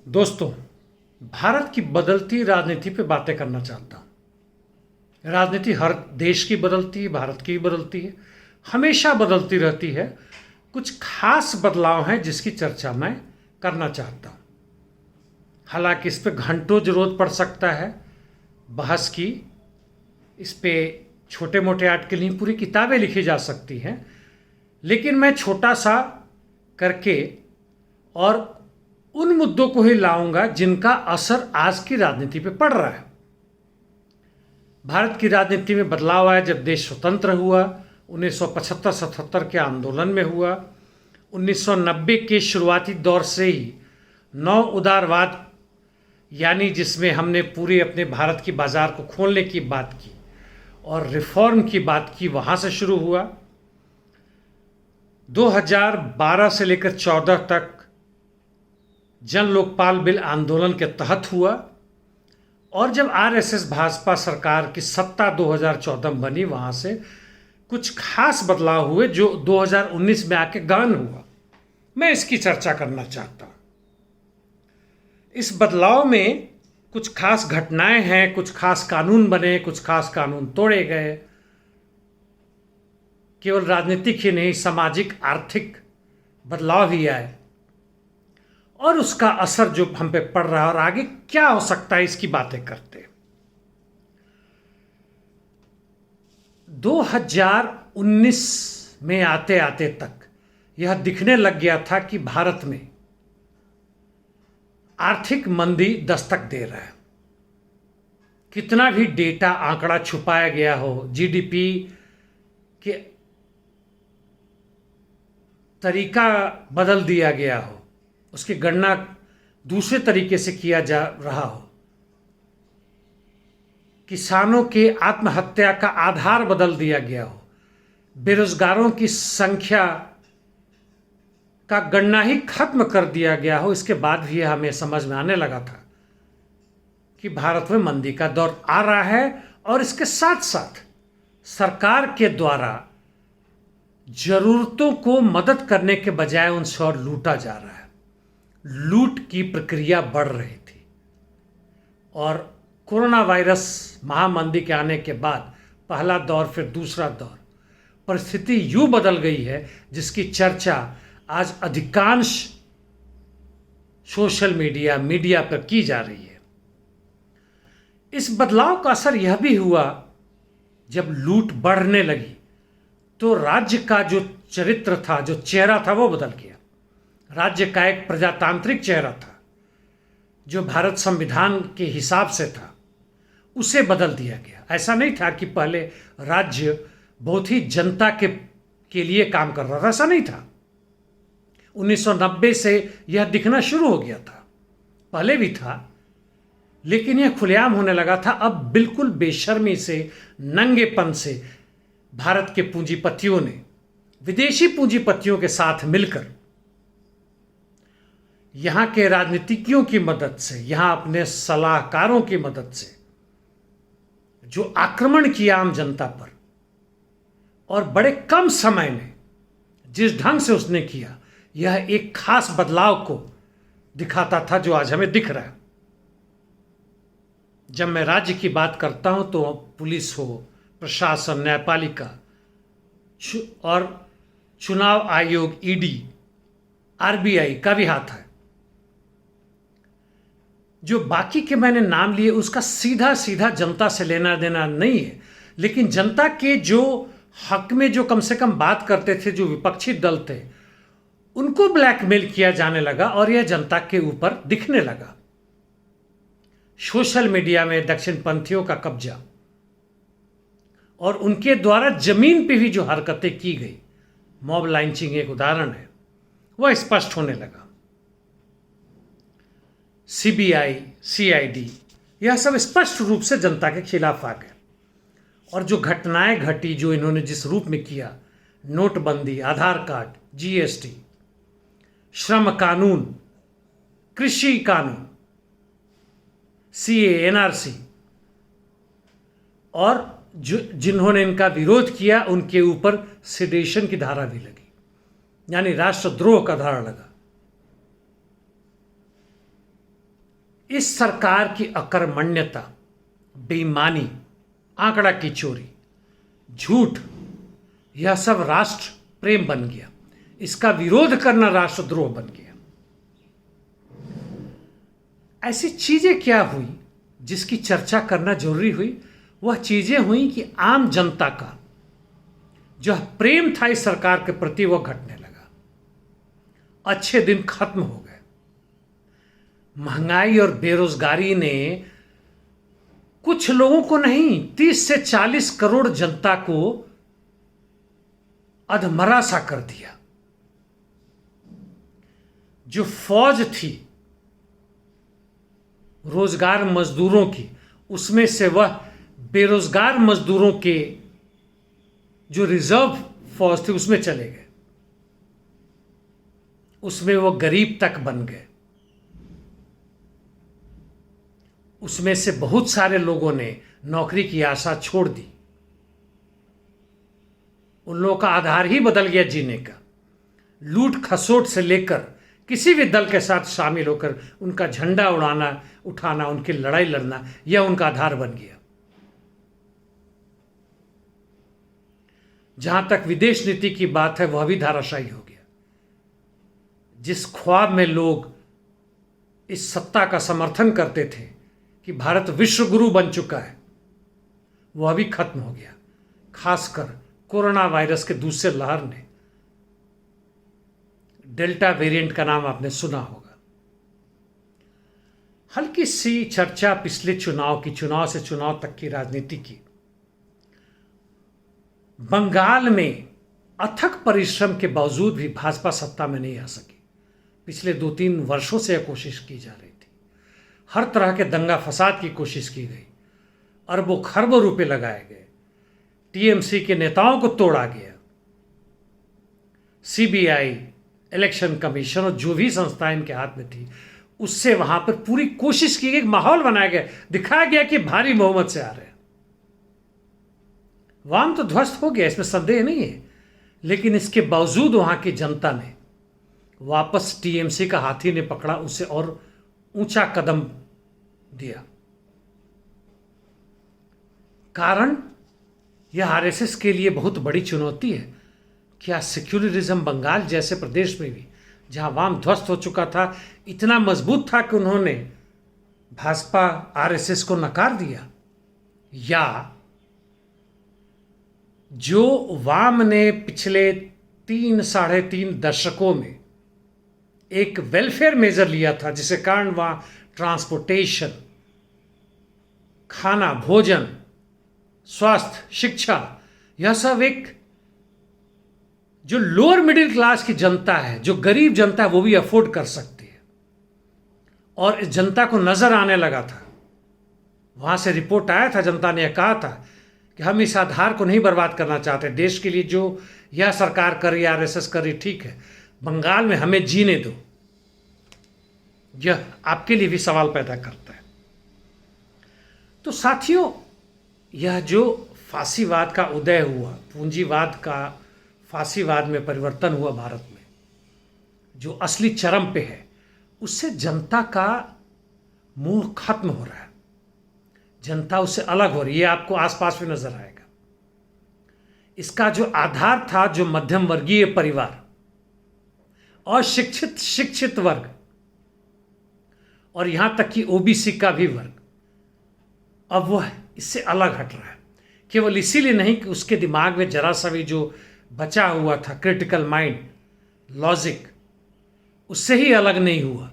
दोस्तों, भारत की बदलती राजनीति पे बातें करना चाहता हूँ। राजनीति हर देश की बदलती है, भारत की भी बदलती है, हमेशा बदलती रहती है। कुछ खास बदलाव हैं जिसकी चर्चा मैं करना चाहता हूँ। हालांकि इस पे घंटों जरूरत पड़ सकता है बहस की। इस पे छोटे मोटे आर्टिकल नहीं, पूरी किताबें लिखी जा सकती हैं, लेकिन मैं छोटा सा करके और उन मुद्दों को ही लाऊंगा जिनका असर आज की राजनीति पे पड़ रहा है। भारत की राजनीति में बदलाव आया जब देश स्वतंत्र हुआ। 1975-77 के आंदोलन में हुआ। 1990 के शुरुआती दौर से ही नौ उदारवाद, यानी जिसमें हमने पूरे अपने भारत की बाजार को खोलने की बात की और रिफॉर्म की बात की, वहाँ से शुरू हुआ। 2012 से लेकर 14 तक जन लोकपाल बिल आंदोलन के तहत हुआ, और जब आरएसएस भाजपा सरकार की सत्ता 2014 में बनी, वहाँ से कुछ खास बदलाव हुए जो 2019 में आके गहन हुआ। मैं इसकी चर्चा करना चाहता हूँ। इस बदलाव में कुछ खास घटनाएं हैं, कुछ खास कानून बने, कुछ खास कानून तोड़े गए। केवल राजनीतिक ही नहीं, सामाजिक आर्थिक बदलाव भी आए, और उसका असर जो हम पे पड़ रहा है और आगे क्या हो सकता है, इसकी बातें करते हैं। 2019 में आते आते तक यह दिखने लग गया था कि भारत में आर्थिक मंदी दस्तक दे रहा है। कितना भी डेटा आंकड़ा छुपाया गया हो, जीडीपी के तरीका बदल दिया गया हो, उसकी गणना दूसरे तरीके से किया जा रहा हो, किसानों के आत्महत्या का आधार बदल दिया गया हो, बेरोजगारों की संख्या का गणना ही खत्म कर दिया गया हो, इसके बाद भी हमें समझ में आने लगा था कि भारत में मंदी का दौर आ रहा है। और इसके साथ साथ सरकार के द्वारा जरूरतों को मदद करने के बजाय उनसे और लूटा जा रहा है। लूट की प्रक्रिया बढ़ रही थी, और कोरोना वायरस महामारी के आने के बाद पहला दौर, फिर दूसरा दौर, परिस्थिति यूं बदल गई है जिसकी चर्चा आज अधिकांश सोशल मीडिया पर की जा रही है। इस बदलाव का असर यह भी हुआ, जब लूट बढ़ने लगी तो राज्य का जो चरित्र था, जो चेहरा था, वो बदल गया। राज्य का एक प्रजातांत्रिक चेहरा था जो भारत संविधान के हिसाब से था, उसे बदल दिया गया। ऐसा नहीं था कि पहले राज्य बहुत ही जनता के लिए काम कर रहा था, ऐसा नहीं था। 1990 से यह दिखना शुरू हो गया था, पहले भी था, लेकिन यह खुलेआम होने लगा था। अब बिल्कुल बेशर्मी से, नंगेपन से भारत के पूंजीपतियों ने विदेशी पूंजीपतियों के साथ मिलकर, यहाँ के राजनीतिज्ञों की मदद से, यहाँ अपने सलाहकारों की मदद से जो आक्रमण किया आम जनता पर, और बड़े कम समय में जिस ढंग से उसने किया, यह एक खास बदलाव को दिखाता था जो आज हमें दिख रहा है। जब मैं राज्य की बात करता हूं तो पुलिस हो, प्रशासन, न्यायपालिका और चुनाव आयोग, ईडी, आरबीआई का भी हाथ है। जो बाकी के मैंने नाम लिए उसका सीधा सीधा जनता से लेना देना नहीं है, लेकिन जनता के जो हक में जो कम से कम बात करते थे, जो विपक्षी दल थे, उनको ब्लैकमेल किया जाने लगा और यह जनता के ऊपर दिखने लगा। सोशल मीडिया में दक्षिणपंथियों का कब्जा और उनके द्वारा जमीन पे भी जो हरकतें की गई, मॉब लाइंचिंग एक उदाहरण है, वह स्पष्ट होने लगा। सीबीआई, सीआईडी, यह सब स्पष्ट रूप से जनता के खिलाफ आ गए। और जो घटनाएं घटी, जो इन्होंने जिस रूप में किया, नोटबंदी, आधार कार्ड, जीएसटी, श्रम कानून, कृषि कानून, सीए, एनआरसी, और जिन्होंने इनका विरोध किया उनके ऊपर सेडेशन की धारा भी लगी, यानी राष्ट्रद्रोह का धारा लगा। इस सरकार की अकर्मण्यता, बेईमानी, आंकड़ा की चोरी, झूठ, यह सब राष्ट्र प्रेम बन गया। इसका विरोध करना राष्ट्रद्रोह बन गया। ऐसी चीजें क्या हुई जिसकी चर्चा करना जरूरी हुई? वह चीजें हुई कि आम जनता का जो प्रेम था इस सरकार के प्रति वह घटने लगा। अच्छे दिन खत्म हो गए। महंगाई और बेरोजगारी ने कुछ लोगों को नहीं, 30 से 40 करोड़ जनता को अधमरा सा कर दिया। जो फौज थी रोजगार मजदूरों की, उसमें से वह बेरोजगार मजदूरों के जो रिजर्व फौज थी उसमें चले गए। उसमें वो गरीब तक बन गए। उसमें से बहुत सारे लोगों ने नौकरी की आशा छोड़ दी। उन लोगों का आधार ही बदल गया जीने का। लूट खसोट से लेकर किसी भी दल के साथ शामिल होकर उनका झंडा उठाना, उनकी लड़ाई लड़ना, यह उनका आधार बन गया। जहां तक विदेश नीति की बात है वह भी धाराशायी हो गया। जिस ख्वाब में लोग इस सत्ता का समर्थन करते थे कि भारत विश्व गुरु बन चुका है, वह भी खत्म हो गया। खासकर कोरोना वायरस के दूसरे लहर ने, डेल्टा वेरिएंट का नाम आपने सुना होगा। हल्की सी चर्चा पिछले चुनाव से चुनाव तक की राजनीति की। बंगाल में अथक परिश्रम के बावजूद भी भाजपा सत्ता में नहीं आ सकी। पिछले 2-3 वर्षों से यह कोशिश की जा रही थी। हर तरह के दंगा फसाद की कोशिश की गई। अरबों खरबों रुपए लगाए गए। टीएमसी के नेताओं को तोड़ा गया। सीबीआई, इलेक्शन कमीशन और जो भी संस्था इनके हाथ में थी, उससे वहां पर पूरी कोशिश की गई, माहौल बनाया गया, दिखाया गया कि भारी बहुमत से आ रहे हैं। वाम तो ध्वस्त हो गया, इसमें संदेह नहीं है। लेकिन इसके बावजूद वहां की जनता ने वापस टीएमसी का हाथी ने पकड़ा, उसे और ऊंचा कदम दिया। कारण यह आरएसएस के लिए बहुत बड़ी चुनौती है। क्या सेक्युलरिज्म बंगाल जैसे प्रदेश में भी, जहां वाम ध्वस्त हो चुका था, इतना मजबूत था कि उन्होंने भाजपा आरएसएस को नकार दिया? या जो वाम ने पिछले 3-3.5 दशकों में एक वेलफेयर मेजर लिया था, जिसके कारण वहां ट्रांसपोर्टेशन, खाना, भोजन, स्वास्थ्य, शिक्षा, यह सब एक जो लोअर मिडिल क्लास की जनता है, जो गरीब जनता है, वो भी अफोर्ड कर सकती है। और इस जनता को नजर आने लगा था। वहां से रिपोर्ट आया था, जनता ने कहा था कि हम इस आधार को नहीं बर्बाद करना चाहते। देश के लिए जो यह सरकार कर रही है, आरएसएस कर रही, ठीक है, बंगाल में हमें जीने दो। यह आपके लिए भी सवाल पैदा करता है। तो साथियों, यह जो फांसीवाद का उदय हुआ, पूंजीवाद का फांसीवाद में परिवर्तन हुआ भारत में, जो असली चरम पे है, उससे जनता का मोह खत्म हो रहा है। जनता उससे अलग हो रही है। आपको आसपास में नजर आएगा। इसका जो आधार था, जो मध्यम वर्गीय परिवार और शिक्षित वर्ग, और यहां तक कि ओबीसी का भी वर्ग, अब वह इससे अलग हट रहा है। केवल इसीलिए नहीं कि उसके दिमाग में जरा सा भी जो बचा हुआ था क्रिटिकल माइंड, लॉजिक, उससे ही अलग नहीं हुआ,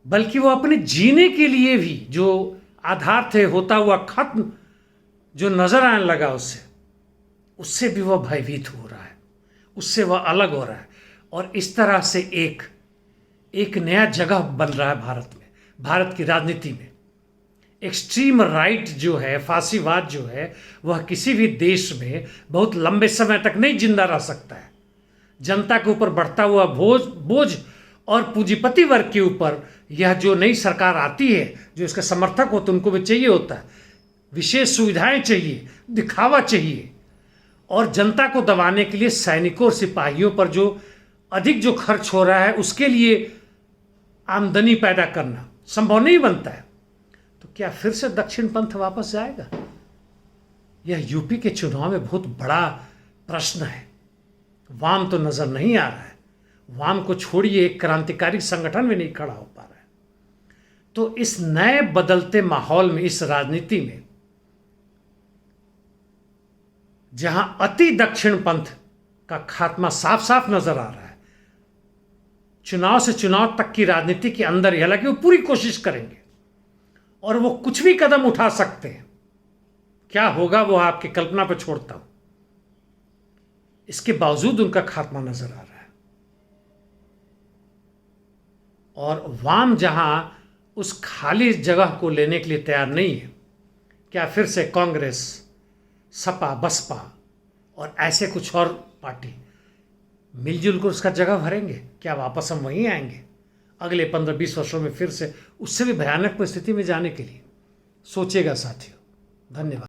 बल्कि वो अपने जीने के लिए भी जो आधार थे होता हुआ खत्म जो नजर आने लगा, उससे भी वह भयभीत हो रहा है, उससे वह अलग हो रहा है। और इस तरह से एक नया जगह बन रहा है भारत में, भारत की राजनीति में। एक्सट्रीम राइट जो है, फांसीवाद जो है, वह किसी भी देश में बहुत लंबे समय तक नहीं जिंदा रह सकता है। जनता के ऊपर बढ़ता हुआ बोझ और पूंजीपति वर्ग के ऊपर यह जो नई सरकार आती है, जो इसके समर्थक होते हैं, उनको भी चाहिए होता है विशेष सुविधाएं चाहिए, दिखावा चाहिए, और जनता को दबाने के लिए सैनिकों और सिपाहियों पर जो अधिक जो खर्च हो रहा है, उसके लिए आमदनी पैदा करना, संभव नहीं बनता है, तो क्या फिर से दक्षिण पंथ वापस जाएगा? यह यूपी के चुनाव में बहुत बड़ा प्रश्न है। वाम तो नजर नहीं आ रहा है, वाम को छोड़िए एक क्रांतिकारी संगठन भी नहीं खड़ा हो पा रहा है। तो इस नए बदलते माहौल में, इस राजनीति में जहां अति दक्षिण पंथ का खात्मा साफ साफ नजर आ रहा है, चुनाव से चुनाव तक की राजनीति के अंदर ही, हालांकि वो पूरी कोशिश करेंगे और वो कुछ भी कदम उठा सकते हैं, क्या होगा वो आपकी कल्पना पर छोड़ता हूं। इसके बावजूद उनका खात्मा नजर आ रहा है। और वाम जहां उस खाली जगह को लेने के लिए तैयार नहीं है, क्या फिर से कांग्रेस, सपा, बसपा और ऐसे कुछ और पार्टी मिलजुल कर उसका जगह भरेंगे? क्या वापस हम वहीं आएंगे अगले 15-20 वर्षों में फिर से उससे भी भयानक परिस्थिति में जाने के लिए? सोचेगा साथियों। धन्यवाद।